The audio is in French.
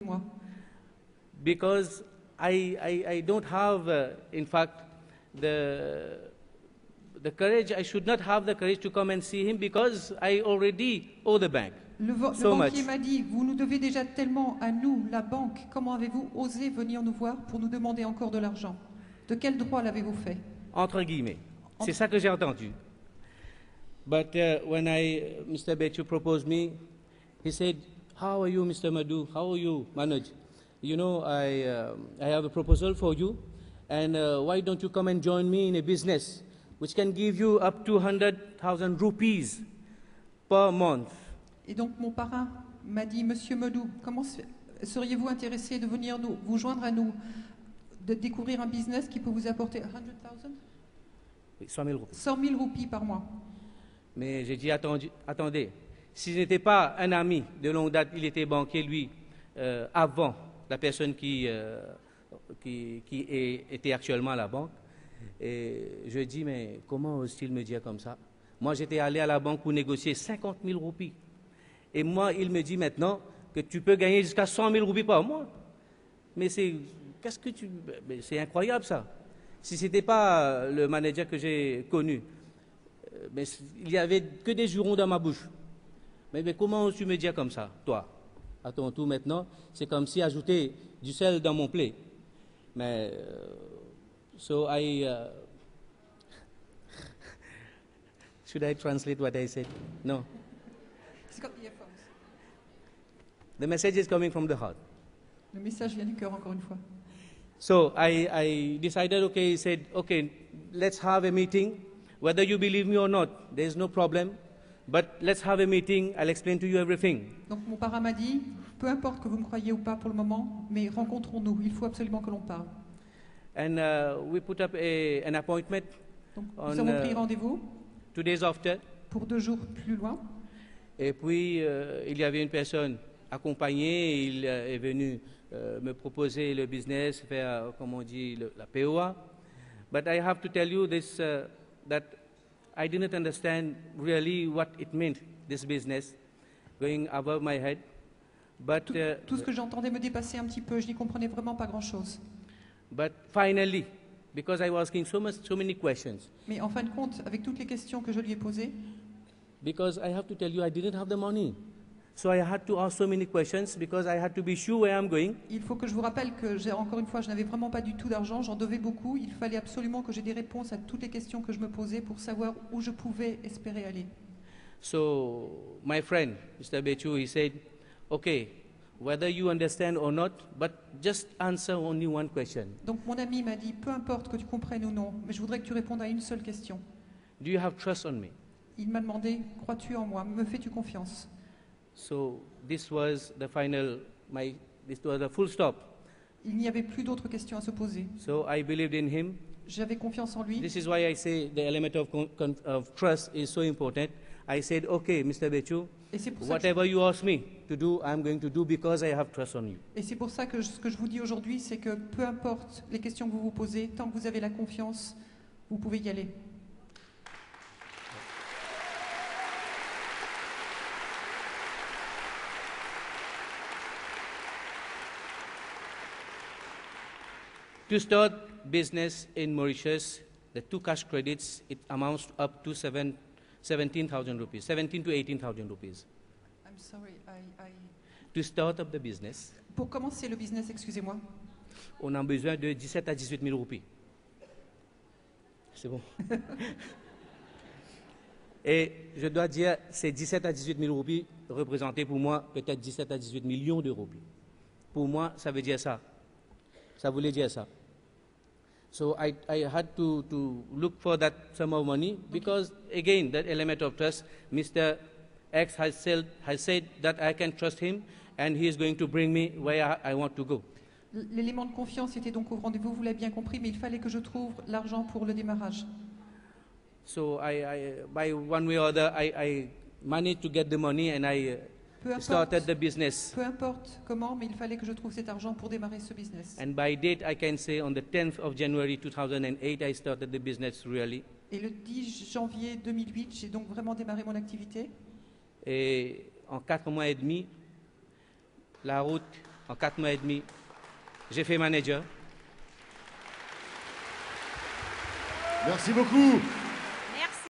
moi. Because I don't have, in fact, the courage. I should not have the courage to come and see him because I already owe the bank Le so banquier much. m'a dit, vous nous devez déjà tellement à nous, la banque, comment avez-vous osé venir nous voir pour nous demander encore de l'argent? De quel droit l'avez-vous fait? Entre guillemets. C'est ça que j'ai entendu. But when Mr. Bechu proposed me, he said, "How are you, Mr. Madhu? How are you, Manoj? You know, I have a proposal for you, and why don't you come and join me in a business which can give you up to 100,000 rupees per month?" Et donc mon parrain m'a dit, Monsieur Modou, comment seriez-vous intéressé de venir vous joindre à nous, de découvrir un business qui peut vous apporter 100,000 100 000 roupies. 100 000 roupies par mois. Mais j'ai dit, attendez, si je n'étais pas un ami de longue date, il était banquier, lui, avant la personne qui était actuellement à la banque. Et je dis, mais comment ose-t-il me dire comme ça? Moi, j'étais allé à la banque pour négocier 50 000 roupies. Et moi, il me dit maintenant que tu peux gagner jusqu'à 100 000 roupies par mois. Mais c'est incroyable ça. Si ce n'était pas le manager que j'ai connu, mais il n'y avait que des jurons dans ma bouche. Mais comment tu me dis comme ça, toi? À ton tour maintenant, c'est comme si ajouter du sel dans mon plaid. Mais, so should I translate what I said? No. The message is coming from the heart. Le message vient du cœur, encore une fois. So I decided, okay, he said, okay, let's have a meeting. Whether you believe me or not, there is no problem. But let's have a meeting, I'll explain to you everything. Donc mon parrain m'a dit, peu importe que vous me croyez ou pas pour le moment, mais rencontrons-nous, il faut absolument que l'on parle. And we put up an appointment. Donc nous avons pris rendez-vous 2 days after. Pour 2 jours plus loin. Et puis il y avait une personne accompagnée, il est venu me proposer le business, faire, comme on dit, la POA. But I have to tell you this, that I didn't understand really what it meant, this business, going above my head. But, tout ce que j'entendais me dépassait un petit peu, je n'y comprenais vraiment pas grand-chose. But finally, because I was asking so many questions. Mais en fin de compte, avec toutes les questions que je lui ai posées, because I have to tell you, I didn't have the money. So I had to ask so many questions because I had to be sure where I'm going. Il faut que je vous rappelle que encore une fois, je n'avais vraiment pas du tout d'argent, j'en devais beaucoup. Il fallait absolument que j'ai des réponses à toutes les questions que je me posais pour savoir où je pouvais espérer aller. So my friend, Mr. Bechu, he said, okay, whether you understand or not, but just answer only one question. Donc mon ami m'a dit, peu importe que tu comprennes ou non, mais je voudrais que tu répondes à une seule question. Do you have trust on me? Il m'a demandé, crois-tu en moi? Me fais-tu confiance? So this was the final, this was the full stop. Il n'y avait plus d'autres questions à se poser. So I believed in him. J'avais confiance en lui. This is why I say the element of trust is so important. I said, okay, Mr. Bechu, whatever you ask me to do, I'm going to do because I have trust on you. Et c'est pour ça que ce que je vous dis aujourd'hui, c'est que peu importe les questions que vous vous posez, tant que vous avez la confiance, vous pouvez y aller. To start business in Mauritius, the 2 cash credits, it amounts up to 17,000 rupees, 17 to 18,000 rupees. I'm sorry, To start up the business, pour commencer le business, excusez-moi, on a besoin de 17 à 18 000 roupies. C'est bon. Et je dois dire, ces 17 à 18 000 roupies représentaient pour moi peut-être 17 à 18 millions de roupies. Pour moi, ça veut dire ça. Ça voulait dire ça. So I had to look for that sum of money because, again, that element of trust, Mr. X has said that I can trust him and he is going to bring me where I want to go. L'élément de confiance était donc au rendez-vous, vous l'avez bien compris, mais il fallait que je trouve l'argent pour le démarrage. So by one way or other, I managed to get the money and I started the business. Peu importe comment, mais il fallait que je trouve cet argent pour démarrer ce business. And by date, I can say on the 10th of January 2008, I started the business really. Et le 10 janvier 2008, j'ai donc vraiment démarré mon activité. Et en 4 mois et demi, la route En 4 mois et demi, j'ai fait manager. Merci beaucoup.